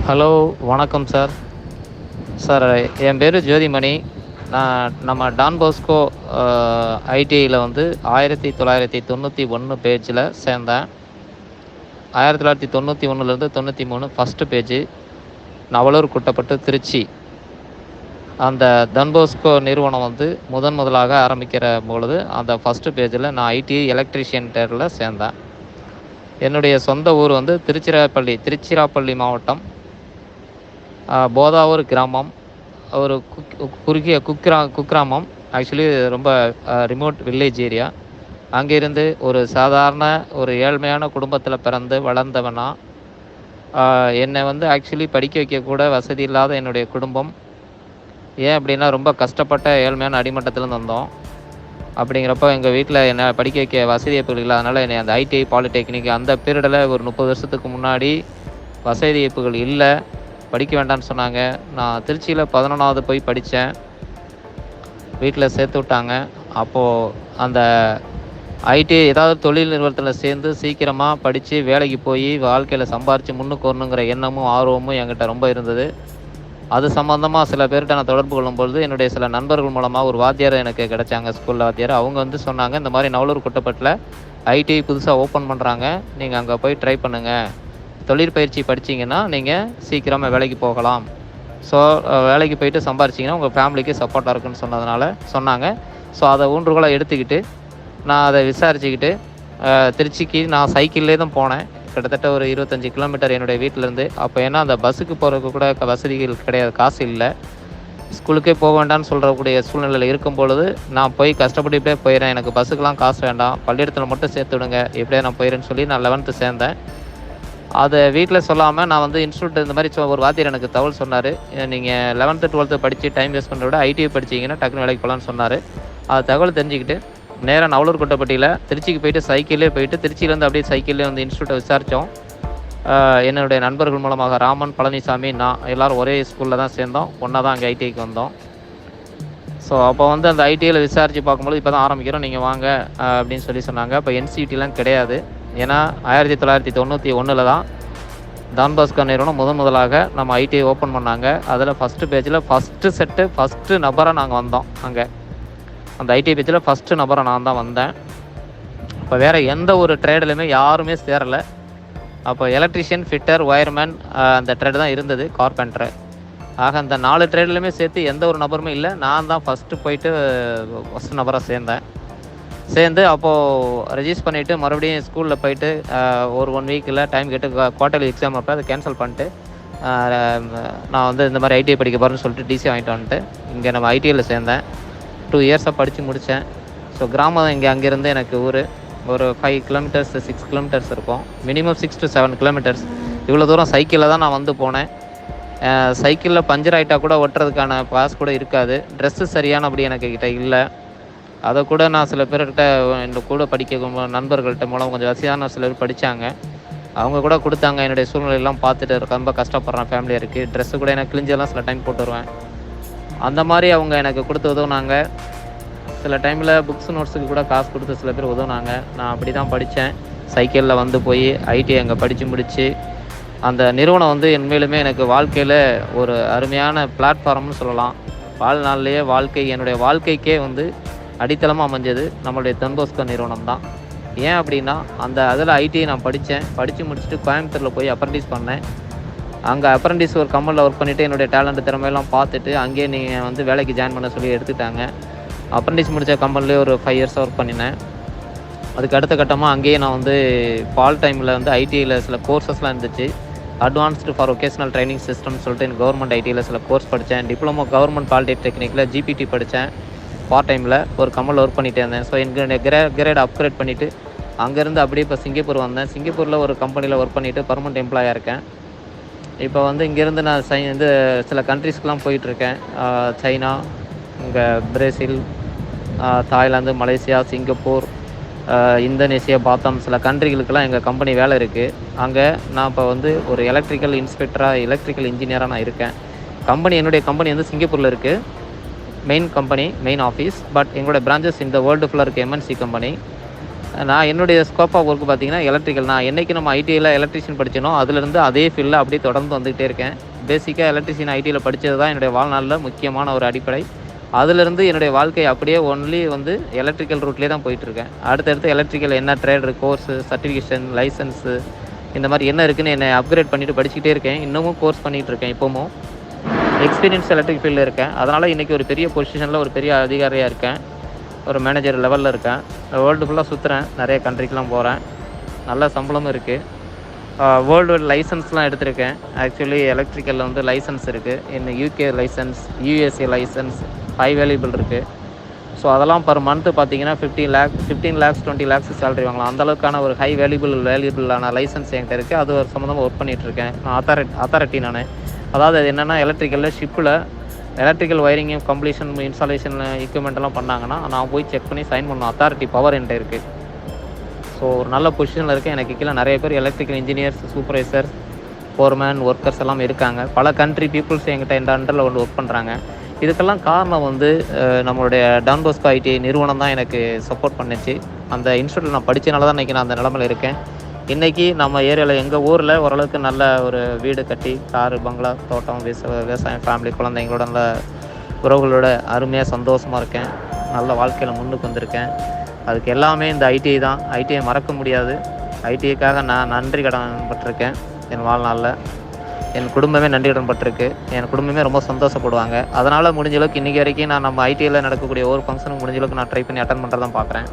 Hello, வணக்கம் sir. Sir, என் பேர் ஜோதிமணி. நான் நம்ம டான் பாஸ்கோ ஐடிஐயில் வந்து 1991 பேஜில் சேர்ந்தேன். 1991லேருந்து 93 ஃபஸ்ட்டு பேஜு, நவலூர் குட்டப்பட்டு, திருச்சி. அந்த டான் பாஸ்கோ நிறுவனம் வந்து முதலாக ஆரம்பிக்கிற பொழுது அந்த ஃபஸ்ட்டு பேஜில் நான் ஐடிஐ எலக்ட்ரீஷியன் டேரில் சேர்ந்தேன். என்னுடைய சொந்த ஊர் வந்து திருச்சிராப்பள்ளி மாவட்டம், போதாவூர் கிராமம். ஒரு குறுகிய குக்கிராமம். ஆக்சுவலி ரொம்ப ரிமோட் வில்லேஜ் ஏரியா. அங்கேருந்து ஒரு சாதாரண ஒரு ஏழ்மையான குடும்பத்தில் பிறந்து வளர்ந்தவனா. என்னை வந்து ஆக்சுவலி படிக்க வைக்கக்கூட வசதி இல்லாத என்னுடைய குடும்பம். ஏன் அப்படின்னா, ரொம்ப கஷ்டப்பட்ட ஏழ்மையான அடிமட்டத்துலேருந்து வந்தோம். அப்படிங்கிறப்ப எங்கள் வீட்டில் என்னை படிக்க வைக்க வசதி வாய்ப்புகள் இல்லாதனால என்னை அந்த ஐடிஐ பாலிடெக்னிக் அந்த பீரியடில் ஒரு 30 வருஷத்துக்கு முன்னாடி வசதி வாய்ப்புகள் இல்லை, படிக்க வேண்டாம்னு சொன்னாங்க. நான் திருச்சியில் 11வது போய் படித்தேன். வீட்டில் சேர்த்து விட்டாங்க. அப்போது அந்த ஐடிஐ ஏதாவது தொழில் நிறுவனத்தில் சேர்ந்து சீக்கிரமாக படித்து வேலைக்கு போய் வாழ்க்கையில் சம்பாரித்து முன்னுக்கு வரணுங்கிற எண்ணமும் ஆர்வமும் என்கிட்ட ரொம்ப இருந்தது. அது சம்மந்தமாக சில பேர்கிட்ட நான் தொடர்பு கொள்ளும்பொழுது என்னுடைய சில நண்பர்கள் மூலமாக ஒரு வாத்தியார் எனக்கு கிடைச்சாங்க, ஸ்கூலில் வாத்தியார். அவங்க வந்து சொன்னாங்க, இந்த மாதிரி நவலூர் குட்டப்பட்டில் ஐடிஐ புதுசாக ஓப்பன் பண்ணுறாங்க, நீங்கள் அங்கே போய் ட்ரை பண்ணுங்கள். தொழிற்பயிற்சி படிச்சிங்கன்னா நீங்கள் சீக்கிரமாக வேலைக்கு போகலாம். ஸோ வேலைக்கு போயிட்டு சம்பாரிச்சிங்கன்னா உங்கள் ஃபேமிலிக்கு சப்போர்ட்டாக இருக்குன்னு சொன்னாங்க. ஸோ அதை ஊன்றுகோலாக எடுத்துக்கிட்டு நான் அதை விசாரிச்சுக்கிட்டு திருச்சிக்கு நான் சைக்கிள்லே தான் போனேன். கிட்டத்தட்ட ஒரு 25 கிலோமீட்டர் என்னுடைய வீட்டிலேருந்து. அப்போ ஏன்னா அந்த பஸ்ஸுக்கு போகிறதுக்கு கூட வசதிகள் கிடையாது, காசு இல்லை. ஸ்கூலுக்கே போக வேண்டாம்னு சொல்கிறக்கூடிய சூழ்நிலையில் இருக்கும் பொழுது நான் போய் கஷ்டப்பட்டு இப்படியே போயிடுறேன், எனக்கு பஸ்ஸுக்கெலாம் காசு வேண்டாம், பள்ளியிடத்தில் மட்டும் சேர்த்து விடுங்க, எப்படியே நான் போயிடுறேன்னு சொல்லி நான் 11th சேர்ந்தேன். அதை வீட்டில் சொல்லாமல் நான் வந்து இன்ஸ்டியூட் இந்த மாதிரி ஒரு வாத்தியார் எனக்கு தகவல் சொன்னார். நீங்கள் 11th 12th படித்து டைம் வேஸ்ட் பண்ணுறத விட ஐடிஐ படிச்சிங்கன்னா டக்குனு வேலைக்கு போகலான்னு சொன்னார். அது தகவல் தெரிஞ்சுக்கிட்டு நேராக நவலூர் குட்டப்பட்டியில் திருச்சிக்கு போயிட்டு சைக்கிள்லேயே போயிட்டு திருச்சியிலேருந்து அப்படியே சைக்கிள்லேயே வந்து இன்ஸ்டியூட்டை விசாரித்தோம். என்னுடைய நண்பர்கள் மூலமாக ராமன், பழனிசாமி, நான் எல்லோரும் ஒரே ஸ்கூலில் தான் சேர்ந்தோம். ஒன்றா தான் அங்கே ஐடிஐக்கு வந்தோம். ஸோ அப்போ வந்து அந்த ஐடிஐயில் விசாரித்து பார்க்கும்போது இப்போ தான் ஆரம்பிக்கிறோம், நீங்கள் வாங்க அப்படின்னு சொன்னாங்க. அப்போ என்சிடிலாம் கிடையாது. ஏன்னா 1991 தான் டான் பாஸ்கோ நிறுவனம் முதலாக நம்ம ஐடிஐ ஓப்பன் பண்ணாங்க. அதில் ஃபஸ்ட்டு பேஜில் ஃபஸ்ட்டு நபராக நாங்கள் வந்தோம். அங்கே அந்த ஐடிஐ பேஜில் ஃபஸ்ட்டு நபராக நான் தான் வந்தேன். இப்போ வேறு எந்த ஒரு ட்ரேட்லையுமே யாருமே சேரலை. அப்போ எலக்ட்ரிஷியன், ஃபிட்டர், ஒயர்மேன் அந்த ட்ரேடு தான் இருந்தது, கார்பெண்டர். ஆக அந்த 4 ட்ரேட்லையுமே சேர்த்து எந்த ஒரு நபருமே இல்லை. நான் தான் ஃபஸ்ட்டு நபராக சேர்ந்து அப்போது ரெஜிஸ்டர் பண்ணிவிட்டு மறுபடியும் ஸ்கூலில் போயிட்டு ஒரு 1 வீக்கில் டைம் கேட்டு குவார்ட்டர்லி எக்ஸாம் அப்போ அதை கேன்சல் பண்ணிட்டு நான் வந்து இந்த மாதிரி ஐடிஐ படிக்க போகிறேன்னு சொல்லிட்டு டிசி வாங்கிட்டு வந்துட்டு இங்கே நம்ம ஐடிஐயில் சேர்ந்தேன். 2 இயர்ஸாக படித்து முடித்தேன். ஸோ கிராமம் அங்கேருந்து எனக்கு ஒரு 5 கிலோமீட்டர்ஸ் 6 கிலோமீட்டர்ஸ் இருக்கும். Minimum 6 to 7 kilometres. இவ்வளோ தூரம் சைக்கிளில் தான் நான் வந்து போனேன். சைக்கிளில் பஞ்சர் ஆகிட்டா கூட ஒட்டுறதுக்கான பாஸ் கூட இருக்காது. ட்ரெஸ்ஸு சரியானபடி எனக்கு கிட்ட இல்லை. அதை கூட நான் சில பேர்கிட்ட இந்த கூட படிக்க நண்பர்கள்ட்ட மூலம் கொஞ்சம் வசதியான சில பேர் படித்தாங்க, அவங்க கூட கொடுத்தாங்க. என்னுடைய சூழ்நிலையெல்லாம் பார்த்துட்டு ரொம்ப கஷ்டப்படுறேன், ஃபேமிலியாக இருக்குது, ட்ரெஸ்ஸு கூட எனக்கு கிழிஞ்செல்லாம் சில டைம் போட்டு வருவேன். அந்த மாதிரி அவங்க எனக்கு கொடுத்து உதவுனாங்க. சில டைமில் புக்ஸ் நோட்ஸுக்கு கூட காசு கொடுத்து சில பேர் உதவுனாங்க. நான் அப்படி தான் படித்தேன். சைக்கிளில் வந்து போய் ஐடிஐ அங்கே படித்து முடித்து அந்த நிறுவனம் வந்து உண்மையிலுமே எனக்கு வாழ்க்கையில் ஒரு அருமையான பிளாட்ஃபார்ம்னு சொல்லலாம். வாழ்நாள்லேயே என்னுடைய வாழ்க்கைக்கே வந்து அடித்தளமாக அமைஞ்சது நம்மளுடைய டான் பாஸ்கோ நிறுவனம் தான். ஏன் அப்படின்னா, அதில் ஐடிஐ நான் படித்து முடிச்சுட்டு கோயம்புத்தூரில் போய் அப்ரண்டிஸ் பண்ணேன். அங்கே அப்ரண்டிஸ் ஒரு கம்பெனியில் ஒர்க் பண்ணிவிட்டு என்னுடைய டேலண்ட் திறமையெல்லாம் பார்த்துட்டு அங்கேயே நீங்கள் வந்து வேலைக்கு ஜாயின் பண்ண சொல்லி எடுத்துட்டாங்க. அப்ரண்டிஸ் முடித்த கம்பெனிலே ஒரு 5 இயர்ஸ் ஒர்க் பண்ணினேன். அதுக்கு அடுத்த கட்டமாக அங்கேயே நான் வந்து ஃபால் டைமில் வந்து ஐடிஐயில் சில கோர்சஸ்லாம் இருந்துச்சு. அட்வான்ஸ்டு ஃபார் ஒகேஷனல் ட்ரைனிங் சிஸ்டம்னு சொல்லிட்டு கவர்மெண்ட் ஐடிஐயில் சில கோர்ஸ் படித்தேன். டிப்ளமோ கவர்மெண்ட் பாலிடெக்னிக்கில் ஜிபிடி படித்தேன். பார்ட் டைமில் ஒரு கம்பெனியில் ஒர்க் பண்ணிகிட்டே இருந்தேன். ஸோ என்னுடைய கிரேட் அப்கிரேட் பண்ணிவிட்டு அங்கேருந்து அப்படியே இப்போ சிங்கப்பூர் வந்தேன். சிங்கப்பூரில் ஒரு கம்பெனியில் ஒர்க் பண்ணிவிட்டு பர்மனெண்ட் எம்ப்ளாயாக இருக்கேன். இப்போ வந்து இங்கேருந்து நான் சில கண்ட்ரீஸ்க்கெலாம் போயிட்டுருக்கேன். சைனா, இங்கே Brazil, Thailand, Malaysia, Singapore, Indonesia, Batam, சில கண்ட்ரிகளுக்கெல்லாம் எங்கள் கம்பெனி வேலை இருக்குது. அங்கே நான் இப்போ வந்து ஒரு எலக்ட்ரிக்கல் இன்ஸ்பெக்டராக, எலக்ட்ரிக்கல் இன்ஜினியராக நான் இருக்கேன். என்னுடைய கம்பெனி வந்து சிங்கப்பூரில் இருக்குது, மெயின் ஆஃபீஸ். பட் எங்களோட பிரான்ச்சஸ் இந்த வேர்ல்டு ஃபுல்லாக இருக்க எம்என்சி கம்பெனி. நான் என்னுடைய ஸ்கோப் ஆஃப் ஒர்க் பார்த்தீங்கன்னா எலக்ட்ரிக்கல். நான் என்னைக்கு நம்ம ஐடிஐயில் எலக்ட்ரிஷியன் படிச்சேனோ அதுலேருந்து அதே ஃபீல்டில் அப்படியே தொடர்ந்து வந்துகிட்டே இருக்கேன். பேசிக்காக எலக்ட்ரிஷியன் ஐடியில் படித்தது தான் என்னுடைய வாழ்நாளில் முக்கியமான ஒரு அடிப்படை. அதுலேருந்து என்னுடைய வாழ்க்கை அப்படியே ஒன்லி வந்து எலக்ட்ரிக்கல் ரூட்லேயே தான் போயிட்டுருக்கேன். அடுத்தடுத்து எலக்ட்ரிக்கல் என்ன ட்ரேடு கோர்ஸு, சர்டிஃபிகேஷன், லைசன்ஸு இந்த மாதிரி என்ன இருக்குதுன்னு என்னை அப்கிரேட் பண்ணிவிட்டு படிச்சுக்கிட்டே இருக்கேன். இன்னமும் கோர்ஸ் பண்ணிகிட்டு இருக்கேன். இப்போவும் எக்ஸ்பீரியன்ஸ் எலக்ட்ரிக் ஃபீல்டில் இருக்கேன். அதனால் இன்றைக்கி ஒரு பெரிய பொசிஷனில் ஒரு பெரிய அதிகாரியாக இருக்கேன். ஒரு மேனேஜர் லெவலில் இருக்கேன். வேர்ல்டு ஃபுல்லாக சுற்றுறேன். நிறைய கண்ட்ரிக்கெலாம் போகிறேன். நல்ல சம்பளமும் இருக்குது. வேர்ல்டு லைசன்ஸ்லாம் எடுத்திருக்கேன். ஆக்சுவலி எலக்ட்ரிக்கலில் வந்து லைசன்ஸ் இருக்குது. இன்னும் UK licence, USA licence high valuable இருக்குது. ஸோ அதெல்லாம் பர் மந்த்து பார்த்தீங்கன்னா 15 lakhs 20 lakhs சேலரி வாங்கலாம். அந்தளவுக்கான ஒரு ஹை வேல்யூபிளான லைசன்ஸ் என்கிட்ட இருக்குது. அது ஒரு சம்மந்தமாக ஒர்க் பண்ணிகிட்ருக்கேன். நான் அத்தாரிட்டி நான். அதாவது அது என்னென்னா எலக்ட்ரிக்கலில் ஷிப்பில் எலக்ட்ரிக்கல் ஒயரிங்கும் கம்ப்ளீஷன் இன்ஸ்டாலேஷன் எக்யூப்மெண்ட்லாம் பண்ணாங்கன்னா நான் போய் செக் பண்ணி சைன் பண்ணணும். அத்தாரிட்டி பவர் என்கிட்ட இருக்குது. ஸோ ஒரு நல்ல பொசிஷனில் இருக்கேன். எனக்கு கீழே நிறைய பேர் electrical engineers, supervisor, foreman, workers எல்லாம் இருக்காங்க. பல கண்ட்ரி பீப்புள்ஸ் என்கிட்ட இந்த அண்டரில் வந்து ஒர்க் பண்ணுறாங்க. இதுக்கெல்லாம் காரணம் வந்து நம்மளுடைய டான் பாஸ்கோ ஐடிஐ நிறுவனம் தான் எனக்கு சப்போர்ட் பண்ணிச்சு. அந்த இன்ஸ்டியூட்டில் நான் படித்தனால தான் இன்றைக்கி நான் அந்த நிலமையில் இருக்கேன். இன்றைக்கி நம்ம ஏரியாவில் எங்கள் ஊரில் ஓரளவுக்கு நல்ல ஒரு வீடு கட்டி காரு, பங்களா, தோட்டம், விவசாயம், ஃபேமிலி, குழந்தைங்களோட நல்ல உறவுகளோட அருமையாக சந்தோஷமாக இருக்கேன். நல்ல வாழ்க்கையில் முன்னுக்கு வந்திருக்கேன். அதுக்கு எல்லாமே இந்த ஐடிஐ தான். ஐடிஐ மறக்க முடியாது. ஐடிஐக்காக நான் நன்றி கடன் பட்டிருக்கேன். என் வாழ்நாளில் என் குடும்பமே நன்றி கடன் பட்டிருக்கு. என் குடும்பமே ரொம்ப சந்தோஷப்படுவாங்க. அதனால் முடிஞ்ச அளவுக்கு இன்றைக்கி வரைக்கும் நான் நம்ம ஐடிஐயில் நடக்கக்கூடிய ஒவ்வொரு ஃபங்க்ஷனுக்கு முடிஞ்ச அளவுக்கு நான் ட்ரை பண்ணி அட்டன் பண்ணுறதான் பார்க்குறேன்.